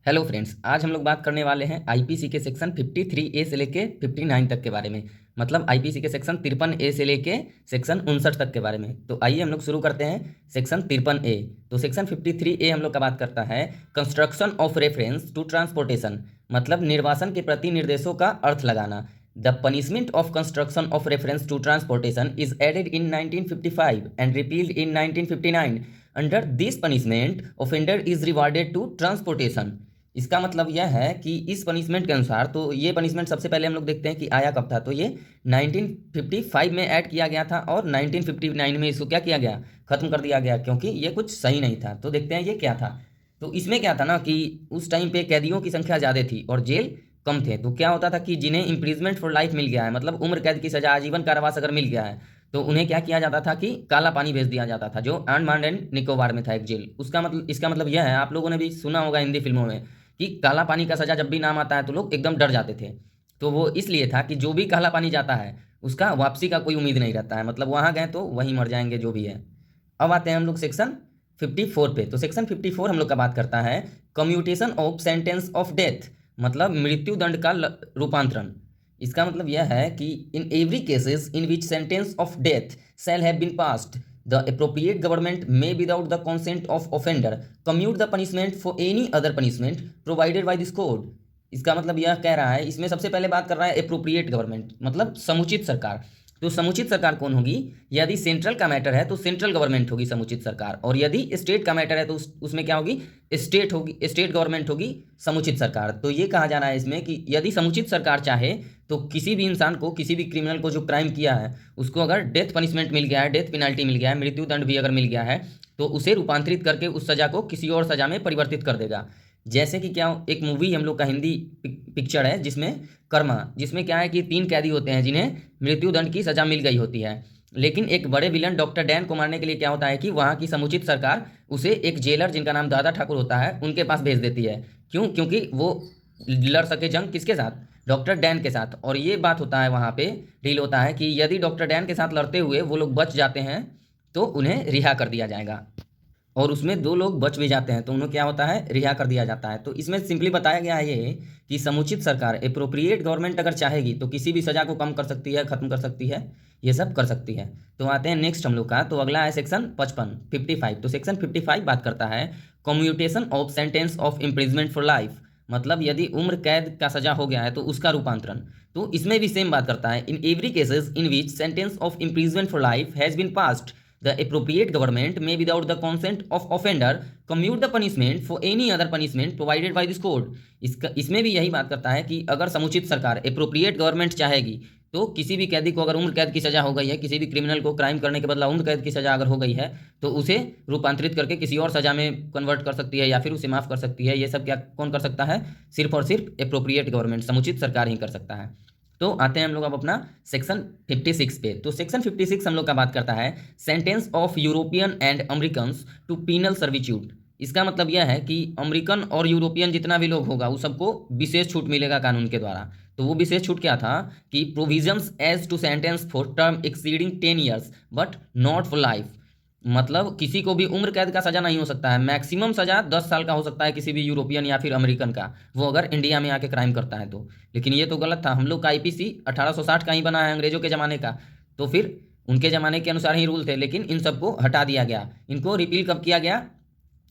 Hello friends, आज हम लोग बात करने वाले हैं आईपीसी के सेक्शन 53A से लेके 59 तक के बारे में। मतलब आईपीसी के सेक्शन 53A से लेके सेक्शन 59 तक के बारे में। तो आइए हम लोग शुरू करते हैं सेक्शन 53A। तो सेक्शन 53A हम लोग का बात करता है construction of reference to transportation, मतलब निर्वासन के प्रति निर्देशों का अर्थ लगाना। The punishment of construction of reference to transportation is added in 1955 and repealed in 1959। Under this punishment offender is rewarded to transportation. इसका मतलब यह है कि इस पनिशमेंट के अनुसार, तो ये पनिशमेंट सबसे पहले हम लोग देखते हैं कि आया कब था। तो ये 1955 में ऐड किया गया था और 1959 में इसको क्या किया गया, खत्म कर दिया गया, क्योंकि ये कुछ सही नहीं था। तो देखते हैं ये क्या था। तो इसमें क्या था ना कि उस टाइम पे कैदियों की संख्या ज़्यादा थी और जेल कम थे। तो क्या होता था कि जिन्हें इम्प्रिजमेंट फॉर लाइफ मिल गया है, मतलब उम्र कैद की सजा, आजीवन कारावास अगर मिल गया है, तो उन्हें क्या किया जाता था कि काला पानी भेज दिया जाता था, जो अंडमान एंड निकोबार में था एक जेल। उसका मतलब, इसका मतलब यह है, आप लोगों ने भी सुना होगा हिंदी फिल्मों में कि काला पानी का सजा जब भी नाम आता है तो लोग एकदम डर जाते थे। तो वो इसलिए था कि जो भी काला पानी जाता है उसका वापसी का कोई उम्मीद नहीं रहता है, मतलब वहां गए तो वहीं मर जाएंगे जो भी है। अब आते हैं हम लोग सेक्शन 54 पे। तो सेक्शन 54 हम लोग का बात करता है commutation of sentence of death, मतलब मृत्यु दंड का रूपांतरण। इसका मतलब यह है कि इन every cases in which sentence of death shall have been passed, the appropriate government may, without the consent of offender, commute the punishment for any other punishment provided by this code। इसका मतलब यह कह रहा है, इसमें सबसे पहले बात कर रहा है अप्रोप्रिएट गवर्नमेंट, मतलब समुचित सरकार। तो समुचित सरकार कौन होगी? यदि सेंट्रल का मैटर है तो सेंट्रल गवर्नमेंट होगी समुचित सरकार, और यदि स्टेट का मैटर है तो उसमें क्या होगी, स्टेट होगी, स्टेट गवर्नमेंट होगी समुचित सरकार। तो ये कहा जा रहा है इसमें कि यदि समुचित सरकार चाहे तो किसी भी इंसान को, किसी भी क्रिमिनल को जो क्राइम किया है उसको अगर डेथ पनिशमेंट मिल गया है, डेथ पेनाल्टी मिल गया है, मृत्यु दंड भी अगर मिल गया है, तो उसे रूपांतरित करके उस सजा को किसी और सजा में परिवर्तित कर देगा। जैसे कि क्या, एक मूवी हम लोग का हिंदी पिक्चर है जिसमें कर्मा, जिसमें क्या है कि 3 कैदी होते हैं जिन्हें मृत्यु दंड की सजा मिल गई होती है, लेकिन एक बड़े विलन डॉक्टर डैन को मारने के लिए क्या होता है कि वहाँ की समुचित सरकार उसे एक जेलर जिनका नाम दादा ठाकुर होता है उनके पास भेज देती है। क्यों? क्योंकि वो लड़ सके जंग किसके साथ, डॉक्टर डैन के साथ। और ये बात होता है वहाँ पे, डील होता है कि यदि डॉक्टर डैन के साथ लड़ते हुए वो लोग बच जाते हैं तो उन्हें रिहा कर दिया जाएगा, और उसमें 2 लोग बच भी जाते हैं तो उन्हें क्या होता है, रिहा कर दिया जाता है। तो इसमें सिंपली बताया गया है ये कि समुचित सरकार, अप्रोप्रिएट गवर्नमेंट अगर चाहेगी तो किसी भी सजा को कम कर सकती है, खत्म कर सकती है, ये सब कर सकती है। तो आते हैं नेक्स्ट हम लोग का। तो अगला है सेक्शन 55। तो सेक्शन 55 बात करता है commutation of sentence of imprisonment for life, मतलब यदि उम्र कैद का सजा हो गया है तो उसका रूपांतरण। तो इसमें भी सेम बात करता है, in every cases in which sentence of imprisonment for life has been passed, the appropriate government may, without the consent of offender, commute the punishment for any other punishment provided by this code। इसमें भी यही बात करता है कि अगर समुचित सरकार, अप्रोप्रिएट गवर्नमेंट चाहेगी तो किसी भी कैदी को अगर उम्र कैद की सजा हो गई है, किसी भी क्रिमिनल को क्राइम करने के बदला उम्र कैद की सजा अगर हो गई है, तो उसे रूपांतरित करके किसी और सजा में कन्वर्ट कर सकती है या फिर उसे माफ कर सकती है। ये सब क्या कौन कर सकता है? सिर्फ और सिर्फ अप्रोप्रिएट गवर्नमेंट, समुचित सरकार ही कर सकता है। तो आते हैं हम लोग अब अपना सेक्शन 56 पे। तो सेक्शन 56 हम लोग का बात करता है sentence of European and American to penal servitude. इसका मतलब यह है कि अमेरिकन और यूरोपियन जितना भी लोग होगा उस सबको विशेष छूट मिलेगा कानून के द्वारा। तो वो विशेष छूट क्या था कि provisions as to sentence for term exceeding 10 years but not for life, मतलब किसी को भी उम्र कैद का सजा नहीं हो सकता है, मैक्सिमम सजा 10 साल का हो सकता है किसी भी यूरोपियन या फिर अमेरिकन का, वो अगर इंडिया में आके क्राइम करता है तो। लेकिन ये तो गलत था, हम लोग का आईपीसी 1860 का ही बना है, अंग्रेजों के ज़माने का। तो फिर उनके ज़माने के अनुसार ही रूल थे, लेकिन इन सबको हटा दिया गया। इनको रिपील कब किया गया?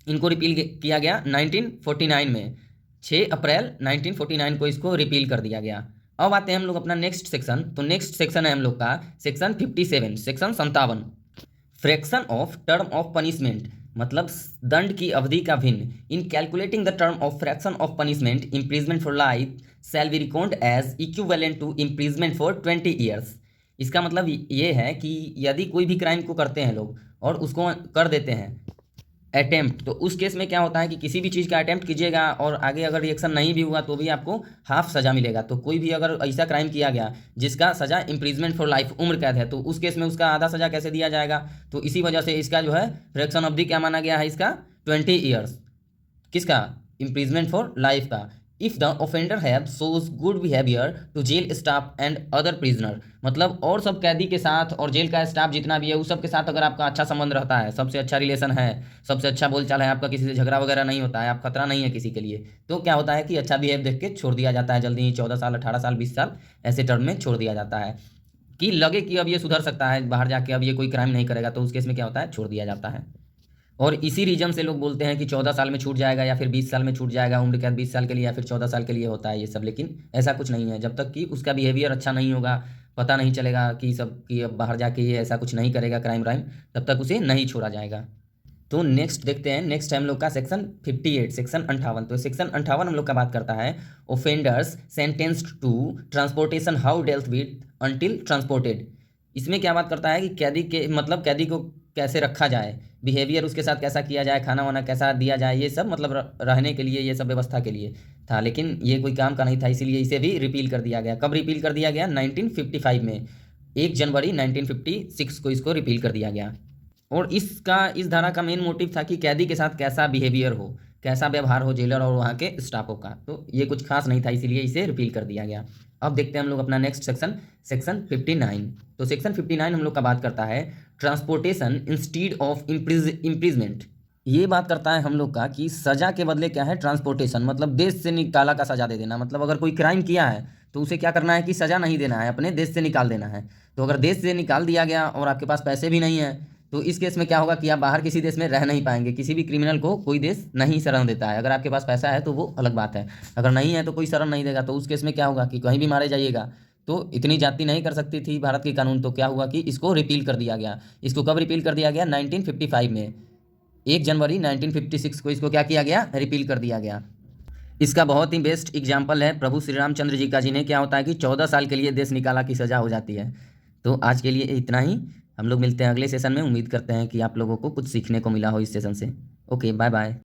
इनको रिपील किया गया 1949 में, 6 अप्रैल 1949 को इसको रिपील कर दिया गया। अब आते हैं हम लोग अपना नेक्स्ट सेक्शन। तो नेक्स्ट सेक्शन है हम लोग का section 57, section 57, fraction of term of punishment, मतलब दंड की अवधि का भिन्न। In calculating the term of fraction of punishment, imprisonment for life shall be record as equivalent to imprisonment for 20 years. इसका मतलब ये है कि यदि कोई भी क्राइम को करते हैं लोग और उसको कर देते हैं अटेम्प्ट, तो उस केस में क्या होता है कि किसी भी चीज़ का अटेम्प्ट कीजिएगा और आगे अगर रिएक्शन नहीं भी हुआ तो भी आपको हाफ सज़ा मिलेगा। तो कोई भी अगर ऐसा क्राइम किया गया जिसका सज़ा इम्प्रिजमेंट फॉर लाइफ, उम्र कैद है, तो उस केस में उसका आधा सज़ा कैसे दिया जाएगा? तो इसी वजह से इसका जो है फ्रैक्शन अवधि क्या माना गया है, इसका 20 ईयर्स। किसका? इम्प्रिजमेंट फॉर लाइफ का। If the offender have shows good behaviour to jail staff and other prisoner, मतलब और सब कैदी के साथ और जेल का स्टाफ जितना भी है उस सब के साथ अगर आपका अच्छा संबंध रहता है, सबसे अच्छा रिलेशन है, सबसे अच्छा बोलचाल है आपका, किसी से झगड़ा वगैरह नहीं होता है, आप खतरा नहीं है किसी के लिए, तो क्या होता है कि अच्छा बिहेव देख के छोड़ दिया जाता है जल्दी ही, 14 साल 18 साल 20 साल ऐसे टर्म में छोड़ दिया जाता है। कि लगे कि अब ये सुधर सकता है, बाहर जाके अब ये कोई क्राइम नहीं करेगा, तो उस केस में क्या होता है, छोड़ दिया जाता है। और इसी रीजन से लोग बोलते हैं कि 14 साल में छूट जाएगा या फिर 20 साल में छूट जाएगा, उम्र कैद 20 साल के लिए या फिर 14 साल के लिए होता है ये सब, लेकिन ऐसा कुछ नहीं है। जब तक कि उसका बिहेवियर अच्छा नहीं होगा, पता नहीं चलेगा कि सब कि अब बाहर जाके ये ऐसा कुछ नहीं करेगा क्राइम व्राइम, तब तक उसे नहीं छोड़ा जाएगा। तो नेक्स्ट देखते हैं, नेक्स्ट है हम लोग का सेक्शन 58, सेक्शन 58। तो सेक्शन 58 हम लोग का बात करता है offenders sentenced to transportation how dealt with until transported. इसमें क्या बात करता है कि कैदी के मतलब कैदी को कैसे रखा जाए, बिहेवियर उसके साथ कैसा किया जाए, खाना वाना कैसा दिया जाए, ये सब मतलब रहने के लिए, ये सब व्यवस्था के लिए था, लेकिन ये कोई काम का नहीं था, इसीलिए इसे भी रिपील कर दिया गया। कब रिपील कर दिया गया? 1955 में, 1 जनवरी 1956 को इसको रिपील कर दिया गया। और इस धारा का मेन मोटिव था कि कैदी के साथ कैसा बिहेवियर हो, कैसा व्यवहार हो जेलर और वहाँ के स्टाफों का, तो ये कुछ खास नहीं था, इसीलिए इसे रिपील कर दिया गया। अब देखते हैं हम लोग अपना नेक्स्ट सेक्शन, सेक्शन 59। तो सेक्शन 59 हम लोग का बात करता है ट्रांसपोर्टेशन इंस्टीड ऑफ इम्प्रिजमेंट। ये बात करता है हम लोग का कि सजा के बदले क्या है, ट्रांसपोर्टेशन, मतलब देश से निकाला का सजा दे देना। मतलब अगर कोई क्राइम किया है तो उसे क्या करना है कि सजा नहीं देना है, अपने देश से निकाल देना है। तो अगर देश से निकाल दिया गया और आपके पास पैसे भी नहीं है, तो इस केस में क्या होगा कि आप बाहर किसी देश में रह नहीं पाएंगे। किसी भी क्रिमिनल को कोई देश नहीं शरण देता है। अगर आपके पास पैसा है तो वो अलग बात है, अगर नहीं है तो कोई शरण नहीं देगा। तो उस केस में क्या होगा कि कहीं भी मारे जाइएगा। तो इतनी जाति नहीं कर सकती थी भारत की कानून, तो क्या हुआ कि इसको रिपील कर दिया गया। इसको कब रिपील कर दिया गया? 1955 में, 1 जनवरी 1956 को इसको क्या किया गया, रिपील कर दिया गया। इसका बहुत ही बेस्ट एग्जाम्पल है प्रभु श्री रामचंद्र जी का, जिन्हें क्या होता है कि 14 साल के लिए देश निकाला की सज़ा हो जाती है। तो आज के लिए इतना ही, हम लोग मिलते हैं अगले सेशन में। उम्मीद करते हैं कि आप लोगों को कुछ सीखने को मिला हो इस सेशन से। Okay, bye bye.